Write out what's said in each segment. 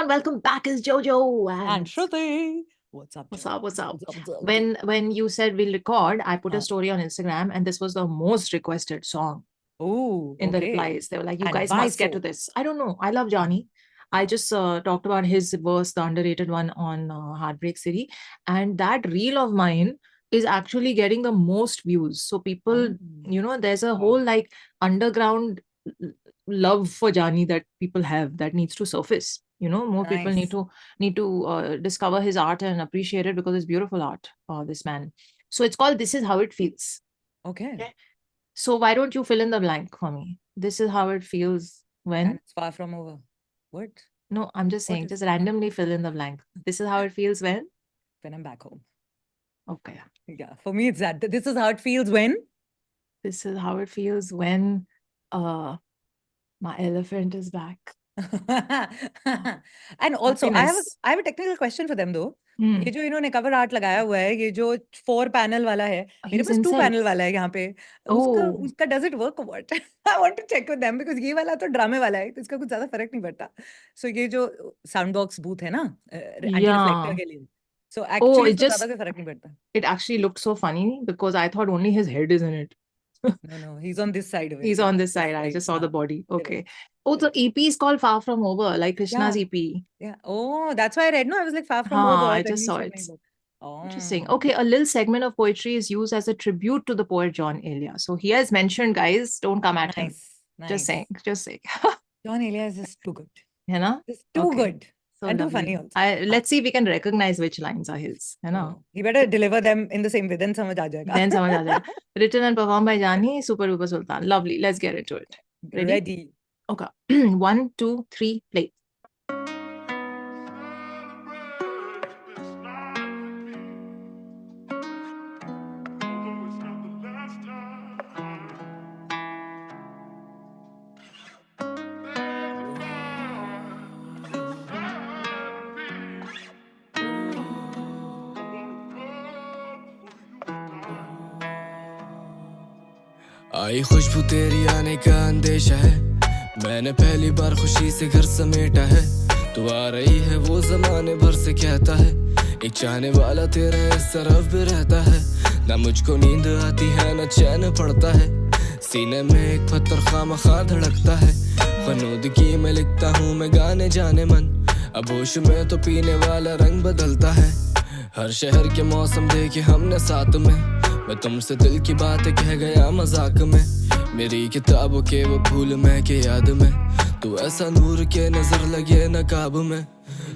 welcome back. It's Jojo And Shruti. What's up, what's Jojo? up? What's up? What's up, what's up? When you said we'll record, I put a Uh, story on Instagram, and this was the most requested song Oh, in the okay. replies. They were like, "You And guys why must get to so? this." I don't know. I love Johnny. I just talked about his verse, the underrated one on Heartbreak City, and that reel of mine is actually getting the most views. So people, Oh, there's a wow. whole like underground love for Johnny that people have that needs to surface. More people Nice. need to discover his art and appreciate it because it's beautiful art. This man. So it's called "This Is How It Feels." Okay. Okay. So why don't you fill in the blank for me? This is how it feels And when. it's far from over. What? No, I'm just What saying, is just randomly fill in the blank. This is how it feels when. when I'm back home? Okay. Yeah, for me it's that. This is how it feels when. This is how it feels when my elephant is back. And also Happiness. I have a technical question for them though. Hmm. ये जो इन्होंने cover art लगाया हुआ है, ये जो 4 panel वाला है, मेरे He's पास 2 inside. पैनल वाला है यहाँ पे। उसका Oh, उसका डज इट वर्क और what? I want to check with them because ये वाला तो ड्रामे वाला है, तो इसका कुछ ज़्यादा फर्क नहीं पड़ता। सो ये जो साउंड बॉक्स बूथ है ना, एंटी रिफ्लेक्टर yeah. के लिए, सो Oh, एक्चुअली it इसको ज़्यादा just, कोई फर्क नहीं पड़ता। it actually looked so funny because I thought only his head is in it. No, he's on this side of it. He's Yeah, on this this side. I side. just saw the body. Okay. Correct. Oh, the Correct. EP is called Far From Over, like Krishna's Yeah. EP. Yeah. Oh, that's why I read. No, I was like far from over. I Then just you saw said it. nahi. Interesting. Oh. Okay, a little segment of poetry is used as a tribute to the poet John Elia. So he has mentioned, guys, don't come at him. Nice. Just saying, Nice. just saying. John Elias is too good. है ना? Just too Okay. good. So And too lovely. funny also. Let's see if we can recognize which lines are his. है ना? He better deliver them in the same way. Then समझ आ जाएगा. Then समझ आ जाएगा. Written and performed by Jani, Super Duper Sultan. Lovely. Let's get into it. Ready? Ready. Okay. 1, 2, 3, play. आई खुशबू तेरी आने का अंदेशा है, मैंने पहली बार खुशी से घर समेटा है। तू आ रही है वो जमाने भर से कहता है, एक चाहने वाला तेरा इस तरफ भी रहता है। ना मुझको नींद आती है ना चैन पड़ता है, सीने में एक पत्थर खामखा धड़कता है। फनूदगी में लिखता हूँ मैं गाने जाने मन, अब होश में तो पीने वाला रंग बदलता है। हर शहर के मौसम देखे हमने साथ में, मैं तुमसे दिल की बातें कह गया मजाक में। मेरी किताबों के वो फूल महके याद में, तू ऐसा नूर के नजर लगे नकाब में।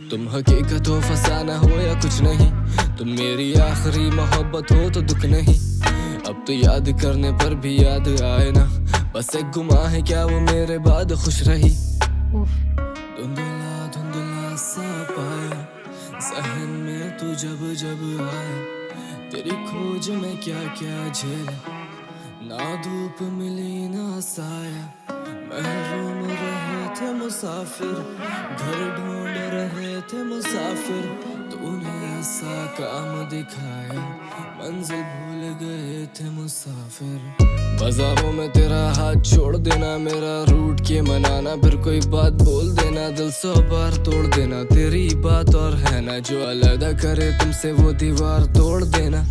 तुम हकीकत हो फसाना हो या कुछ नहीं, तुम मेरी आखिरी मोहब्बत हो तो दुख नहीं। अब तो याद करने पर भी याद आए ना, बस एक गुमा है क्या वो मेरे बाद खुश रही। धुंधला धुंधला सा पाया ज़हन में तू जब जब आया, तेरी खोज में क्या क्या झेला, ना धूप मिली ना साया। महरूम रहे थे मुसाफिर, घर ढूंढ रहे थे मुसाफिर, तूने ऐसा काम दिखाया, मंजिल भूल गए थे मुसाफिर। बाजारों में तेरा हाथ छोड़ देना, मेरा रूठ के मनाना, फिर कोई बात बोल देना, दिल 100 बार तोड़ देना। तेरी बात और है ना जो अलग करे तुमसे वो दीवार तोड़ देना।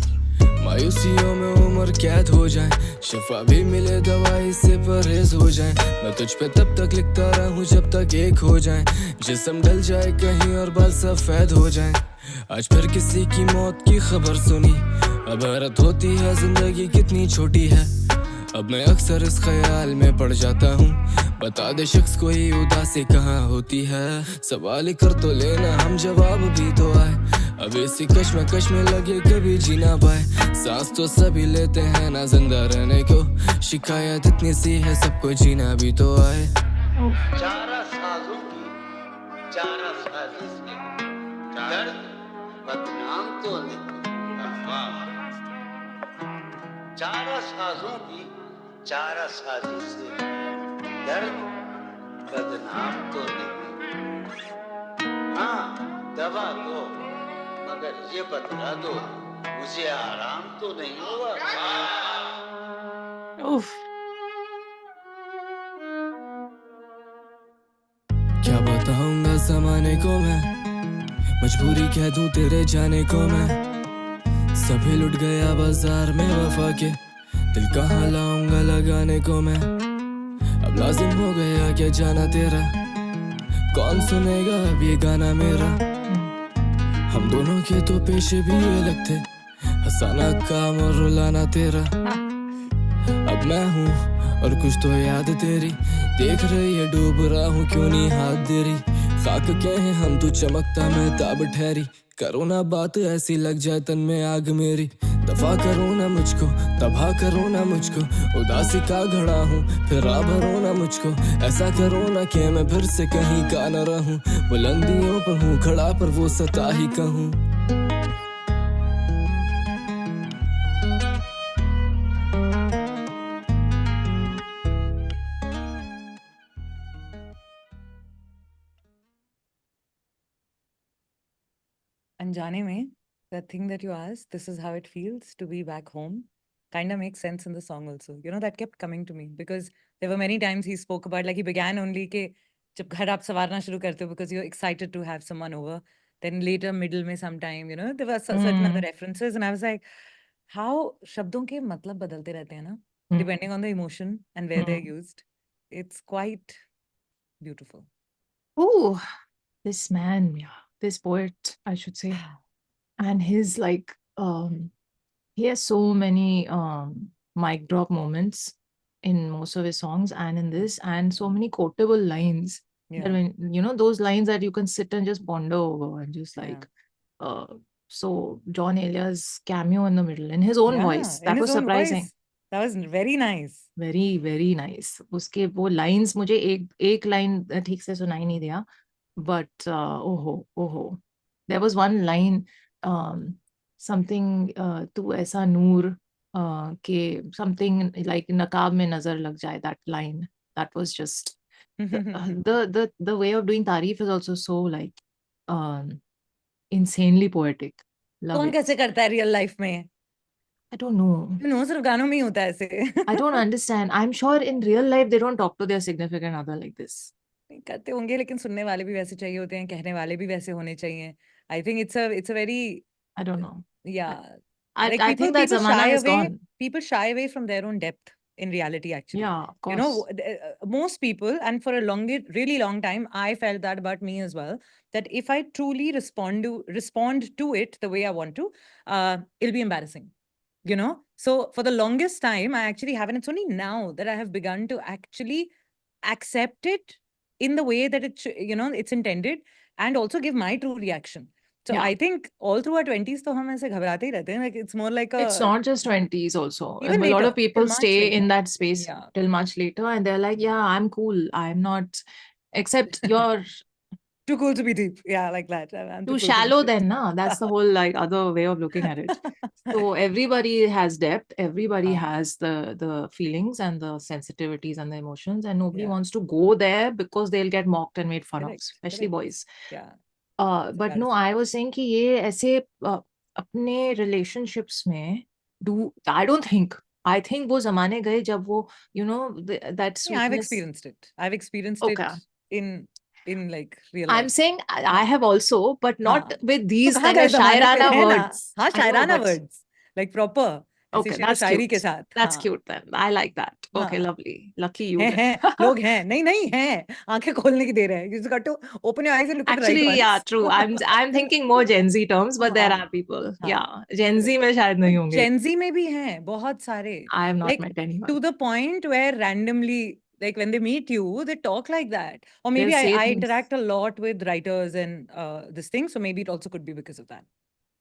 मायूसियों में उम्र कैद हो जाए, शिफा भी मिले दवाई से परहेज हो जाए। मैं तुझ पे तब तक लिखता रहूं जब तक एक हो जाए, जिस्म ढल जाए कहीं और बाल सफेद हो जाए। आज फिर किसी की मौत की खबर सुनी, अब हैरत होती है जिंदगी कितनी छोटी है। अब मैं अक्सर इस ख्याल में पड़ जाता हूँ, बता दे शख्स कोई उदासी कहाँ होती है। सवाल कर तो लेना हम जवाब भी तो आए, अब इसी कश्मकश में लगे कभी जी ना पाए। सांस तो सभी लेते हैं ना जिंदा रहने को, शिकायत इतनी सी है सबको जीना भी तो आए। चारा साजों की चारा साजी से दर्द बदनाम तो नहीं। चारा साजों की चारा साजी से दर्द बदनाम तो नहीं। हाँ दवा दो मगर ये बतला दो मुझे आराम तो नहीं हुआ। Oof. क्या बताऊंगा जमाने को मैं, मजबूरी कह दूं तेरे जाने को मैं। सभी लुट गया बाजार में वफा के, दिल कहाँ लाऊंगा लगाने को मैं। अब लाजिम हो गया क्या जाना तेरा, कौन सुनेगा अब ये गाना मेरा। हम दोनों के तो पेशे भी अलग थे, हंसाना काम और रुलाना तेरा। अब मैं हूँ और कुछ तो याद तेरी, देख रही है डूब रहा हूँ क्यों नहीं हाथ दे रही। खाक के हैं हम, तू चमकता मैं ताब ठहरी। करो ना बात ऐसी लग जाए तन में आग मेरी। दफा करो ना मुझको, तबाह करो ना मुझको, उदासी का घड़ा हूँ फिर आ भरो ना मुझको। ऐसा करो ना कि मैं फिर से कहीं का न रहूं, बुलंदियों पर हूँ खड़ा पर वो सता ही कहूँ। Anjane mein, the thing that you asked, this is how it feels to be back home, kind of makes sense in the song also. You know, that kept coming to me because there were many times he spoke about, like he began only ke jab ghar aap sawarna shuru karte ho because you're excited to have someone over. Then later, middle mein sometime, you know, there were certain other references. And I was like, how shabdon ke matlab badalte rehte hain na, depending on the emotion and where they're used. It's quite beautiful. Oh, this man, yeah, this poet, I should say. And his like he has so many mic drop moments in most of his songs and in this, and so many quotable lines that Yeah. when you know those lines that you can sit and just ponder over and just like so John Elia's cameo in the middle in his own voice, in that his was own surprising. voice. That was very nice. Very very nice. उसके वो lines मुझे एक line ठीक से सुनाई नहीं दिया, but oh, there was one line something तू ऐसा नूर के something like नकाब में नजर लग जाए, that line, that was just the way of doing तारीफ is also so like insanely poetic. Love कौन it. कैसे करता है रियल लाइफ में? I don't know. You know, सिर्फ गानों में ही होता है ऐसे. I don't understand. I'm sure in real life they don't talk to their significant other like this. नहीं करते होंगे, लेकिन सुनने वाले भी वैसे चाहिए होते हैं, कहने वाले भी वैसे होने चाहिए. I think it's a very, I don't know. yeah. I Like I think that people zamana shy is away. gone. People shy away from their own depth in reality, actually. Yeah, of You know, course. most people, and for a really long time, I felt that about me as well, that if I truly respond to it the way I want to, it'll be embarrassing. You know, so for the longest time, I actually haven't. It's only now that I have begun to actually accept it in the way that it's intended, and also give my true reaction. So Yeah. I think all through our 20s, तो हम ऐसे घबराते ही रहते हैं. Like it's more like It's not just 20s also. Even A lot later, of people till much stay in later. that space Yeah. till much later and they're like, yeah, I'm cool. I'm not, except you're Too cool to be deep. Yeah, like that. I'm too cool to be shallow shit. then, na? That's the whole like other way of looking at it. So everybody has depth, everybody has the feelings and the sensitivities and the emotions, and nobody Yeah. wants to go there because they'll get mocked and made fun of, Correct, especially correct. boys. Yeah. But no, I was saying कि ये ऐसे अपने relationships में I don't think, I think वो ज़माने गए जब वो, you know, that Yeah, I've sweetness. experienced it. I've experienced Okay. it in like real I'm life. saying I have also, but not with these तो कहाँ kind of गए ज़माने पे शायराना है ना? words. हाँ, I know, Shayrana but- words. Like proper. ऐसे Okay, शेरो that's शायरी के cute. साथ. That's हाँ. cute then. I like that. Okay, हाँ. lovely. Lucky you. हैं then. लोग हैं, नहीं हैं, आंखें खोलने की देर है. You just got to open your eyes and look at the right Actually, ones. yeah, true. I'm thinking more Gen Z terms, but there are people. हाँ. Yeah, Gen Z में शायद नहीं होंगे. Gen Z में भी हैं बहुत सारे. I have not Like, met anyone. to the point where randomly, like when they meet you, they talk like that. Or maybe They'll say I things. interact a lot with writers and this thing, so maybe it also could be because of that.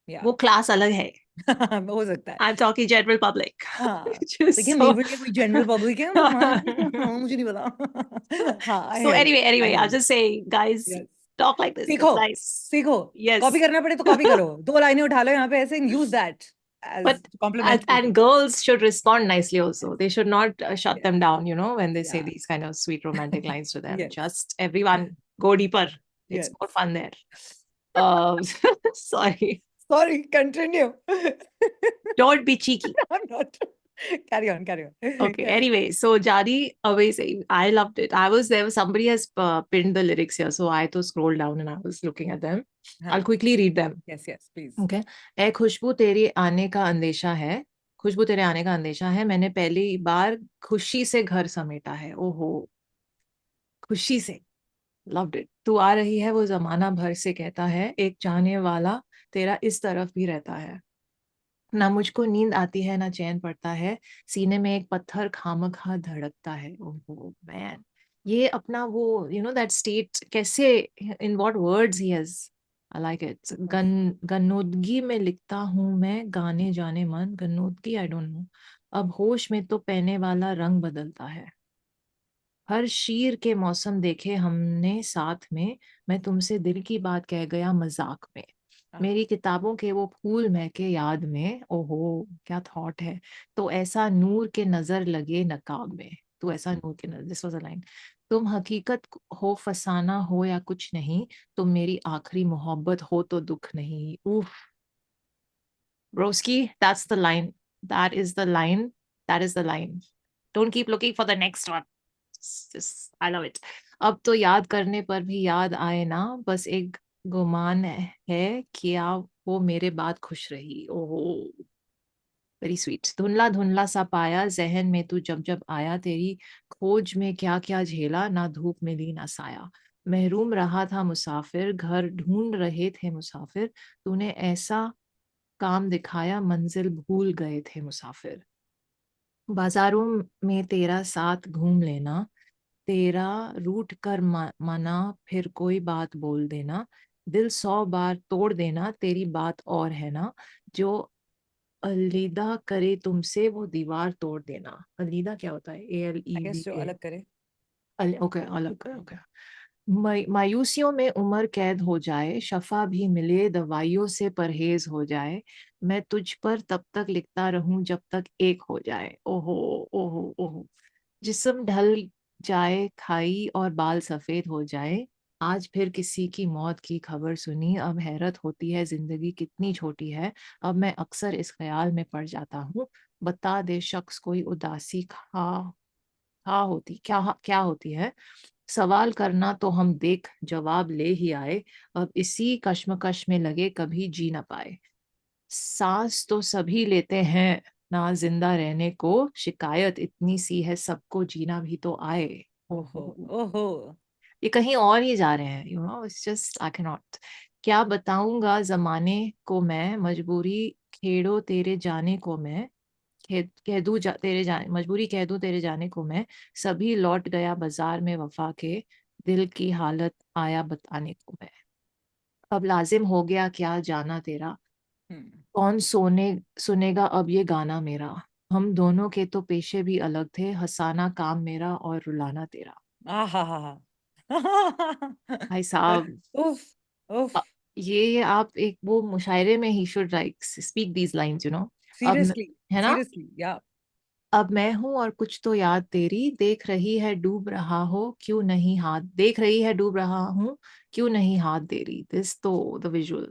Yeah. वो class अलग है. हो सकता है. I'm talking general public. हाँ. Just लेकिन so- मेरे लिए कोई general public है? मुझे नहीं पता. हाँ, I So hear you. anyway, I I'll hear just say, guys, you. Yes. talk like this. सीखो, It's nice. सीखो. Yes. Copy करना पड़े तो copy करो. 2 लाइनें उठा लो यहाँ पे ऐसे and use that as But compliment. and girls should respond nicely also. They should not shut Yeah. them down, you know, when they say Yeah. these kind of sweet romantic lines to them. Yes. Just everyone go deeper. It's Yes. more fun there. Sorry. Sorry, continue. Don't be cheeky. I'm not. Carry on, carry on. Okay, Carry on. anyway, so Jari, amazing. I loved it. I was there. Somebody has pinned the lyrics here, so I to scroll down and I was looking at them. I'll हाँ, quickly read them. yes, yes, please. Okay. ए खुशबू तेरे आने का अंदेशा है, खुशबू तेरे आने का अंदेशा है, मैंने पहली बार खुशी से घर समेटा है. ओहो, खुशी से. Loved it. तू आ रही है वो जमाना भर से कहता है, एक चाहने वाला तेरा इस तरफ भी रहता है. ना मुझको नींद आती है ना चैन पड़ता है, सीने में एक पत्थर खामखा धड़कता है. ओहो मैन, ये अपना वो दैट स्टेट कैसे, in what words he has, I like it. गन्नोदगी में लिखता हूँ मैं गाने जाने मन, गन्नोदगी आई डोंट नो, अब होश में तो पहने वाला रंग बदलता है. हर शीर के मौसम देखे हमने साथ में, मैं तुमसे दिल की बात कह गया मजाक में. मेरी किताबों के वो फूल महके याद में. ओहो क्या थॉट है. तो ऐसा नूर के नजर लगे नकाब में, तो ऐसा नूर के नजर, दिस वाज अ लाइन. तुम हकीकत हो फसाना हो या कुछ नहीं, तुम मेरी आखिरी मोहब्बत हो तो दुख नहीं. उफ ब्रोस्की, that's the line. That is the line. That is the line. Don't keep looking for the next one. Just, I love it. अब तो याद करने पर भी याद आए ना, बस एक गुमान है क्या वो मेरे बाद खुश रही. ओहो वेरी स्वीट. धुंधला धुंधला सा पाया जहन में तू जब जब आया, तेरी खोज में क्या क्या झेला, ना धूप मिली ना साया. महरूम रहा था मुसाफिर, घर ढूंढ रहे थे मुसाफिर, तूने ऐसा काम दिखाया मंजिल भूल गए थे मुसाफिर. बाजारों में तेरा साथ घूम लेना, तेरा रूठ कर मना फिर कोई बात बोल देना, दिल 100 बार तोड़ देना, तेरी बात और है ना, जो अलविदा करे तुमसे वो दीवार तोड़ देना. अलविदा क्या होता है? I guess जो ALEVA. अलग करे. ओके अलग. ओके. मायूसियों में उम्र कैद हो जाए, शफा भी मिले दवाइयों से परहेज हो जाए, मैं तुझ पर तब तक लिखता रहूं जब तक एक हो जाए. ओहो ओहो ओहो. जिस्म ढल जाए खाई और बाल सफेद हो जाए, आज फिर किसी की मौत की खबर सुनी, अब हैरत होती है जिंदगी कितनी छोटी है, अब मैं अक्सर इस ख्याल में पड़ जाता हूँ, बता दे शख्स कोई उदासी खा होती क्या होती है. सवाल करना तो हम देख जवाब ले ही आए, अब इसी कश्मकश में लगे कभी जी ना पाए. सांस तो सभी लेते हैं ना जिंदा रहने को, शिकायत इतनी सी है सबको जीना भी तो आए. ओहो, ओहो ओहो. ये कहीं और ही जा रहे हैं. It's just I can not. क्या बताऊंगा जमाने को मैं, मजबूरी खेड़ो तेरे जाने को मैं, कह दूं तेरे जाने, मजबूरी कह दूं तेरे जाने को मैं, सभी लौट गया बाजार में वफा के, दिल की हालत आया बताने को मैं. अब लाजिम हो गया क्या जाना तेरा, कौन सुनेगा अब ये गाना मेरा, हम दोनों के तो पेशे भी अलग थे, हंसाना काम मेरा और रुलाना तेरा. आहा. भाई साहब, उफ, उफ. ये आप एक वो मुशायरे में he should like speak these lines अब Seriously, है ना. seriously, yeah. अब मैं हूं और कुछ तो याद तेरी, देख रही है डूब रहा हो क्यों नहीं हाथ, देख रही है डूब रहा हूँ क्यों नहीं हाथ दे रही. दिस तो द विजुअल.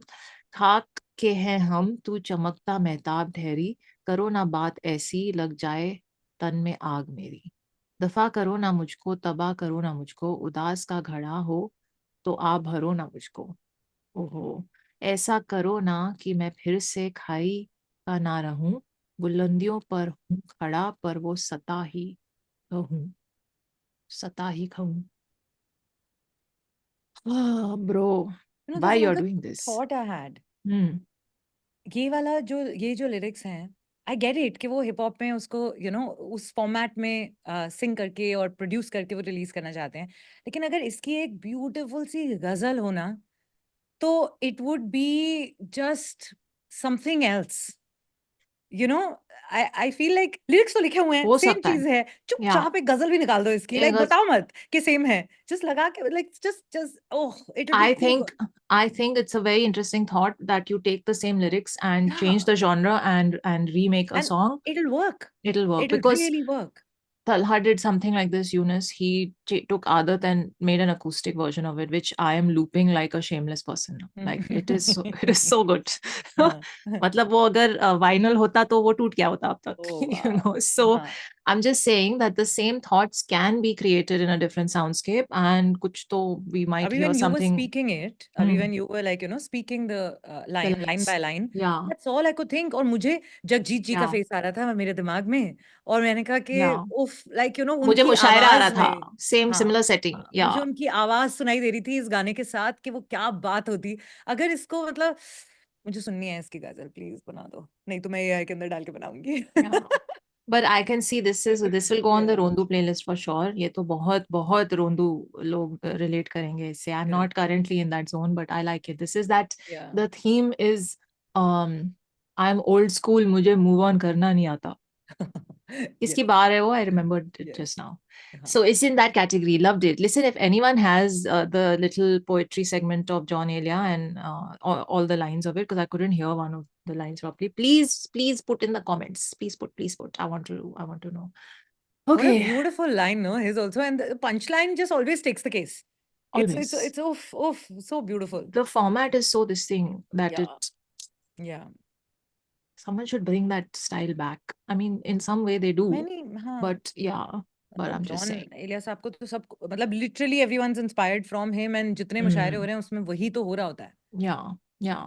खाक के हैं हम तू चमकता महताब ठहरी, करो ना बात ऐसी लग जाए तन में आग मेरी. दफा करो ना मुझको तबाह करो ना मुझको, उदास का घड़ा हो तो आ भरो ना मुझको. ओहो ऐसा करो ना कि मैं फिर से खाई का ना रहूं, बुलंदियों पर हूँ खड़ा पर वो कहूँ सता ही कहूँ. Bro There's why you're another doing this. thought I had. हम्म ये जो लिरिक्स हैं, आई गेट इट कि वो हिप हॉप में उसको उस फॉर्मेट में सिंग करके और प्रोड्यूस करके वो रिलीज करना चाहते हैं. लेकिन अगर इसकी एक ब्यूटीफुल सी गजल हो ना, तो it would be just something else. I feel like lyrics तो लिखे हुए हैं, हो सेम सकता है. चीज है, या चुपचाप एक गजल भी निकाल दो इसकी, लाइक एक बताओ मत कि सेम है, जस्ट लगा के like just oh it will be I to think I think it's a very interesting thought that you take the same lyrics and change the genre and remake a and song. It will work, It'll work it will because really work. Talha did something like this, Yunus. He took Aadat and made an acoustic version of it, which I am looping like a shameless person now. Like it is so good. हाँ, मतलब वो अगर vinyl होता तो वो टूट गया होता अब तक, Oh, you know. wow. So हाँ. I'm just saying that the same thoughts can be created in a different soundscape, and कुछ तो we might Abhi, hear when you were something. speaking it, Abhi, Hmm. when you were like, speaking the line lines. by line, Yeah, that's all I could think. और मुझे जगजीत जी का yeah, face आ रहा था मेरे दिमाग में, और मैंने कहा कि yeah. उफ, like मुझे उनकी मुशायरा आ रहा आवाज था, में, same हाँ, similar setting. हाँ, Yeah. मुझे उनकी आवाज सुनाई दे रही थी इस गाने के साथ कि वो क्या बात होती। अगर इसको मतलब मुझे सुननी है इसकी गजल, प्लीज बना दो, नहीं तो मैं AI के अंदर डाल के बनाऊंगी। Yeah. But I can see this will go on the Yeah. Rondu playlist for sure. ये तो बहुत Rondu लोग relate करेंगे इससे. I'm not currently in that zone, but I like it. This is that Yeah. the theme is I'm old school, मुझे move on करना नहीं आता. इसकी Yes. बार है वो, I remembered it Yes. just now. हाँ. So it's in that category. Loved it. Listen, if anyone has the little poetry segment of John Elia and all the lines of it, because I couldn't hear one of the lines properly, please put in the comments. Please put. I want to know. What a Okay. beautiful line, no? His also, and the punchline just always takes the case. Always. It's oof, so beautiful. The format is so this thing that Yeah. it Yeah. someone should bring that style back. I mean, in some way they do, Many, हाँ. but yeah. But मतलब I'm just John saying. Elia साहब को तो सब मतलब literally everyone's inspired from him, and जितने मुशायरे हो रहे हैं उसमें वही तो हो रहा होता है। Yeah.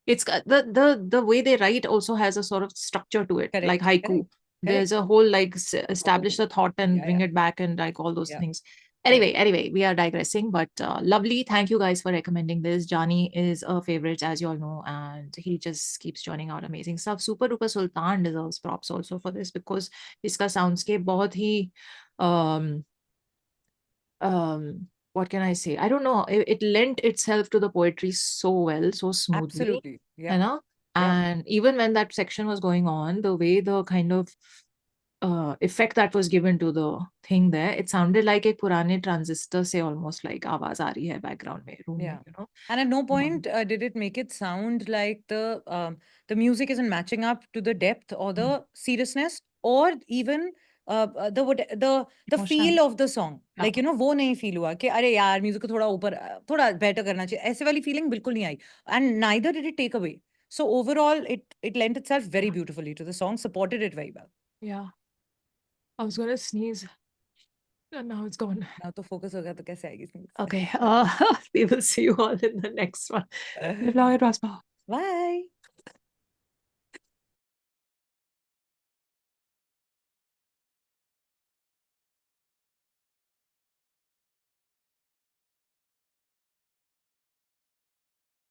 It's the way they write also has a sort of structure to it, like Correct, haiku. correct, There's a whole like establish the thought and Yeah, bring yeah. it back and like all those Yeah. things. Anyway, we are digressing, but lovely. Thank you guys for recommending this. Johnny is a favorite, as you all know, and he just keeps churning out amazing stuff. Super Duper Sultan deserves props also for this because iska soundscape बहुत ही what can I say? I don't know. It lent itself to the poetry so well, so smoothly. Absolutely. You Yeah. know? Yeah. And even when that section was going on, the way the kind of effect that was given to the thing there, it sounded like a purane transistor say almost like आवाज आ रही है background में room Yeah. में, you know. And at no point did it make it sound like the music isn't matching up to the depth or the seriousness or even the feel of the song. Like वो नहीं feel हुआ कि अरे यार music को थोड़ा ऊपर थोड़ा better करना चाहिए, ऐसे वाली feeling बिल्कुल नहीं आई. And neither did it take away. So overall, it lent itself very beautifully to the song, supported it very well. Yeah. I was gonna sneeze. And now it's gone. Now तो focus होगा तो कैसे आएगी sneeze? Okay. We will see you all in the next one. Live long and prosper. Bye.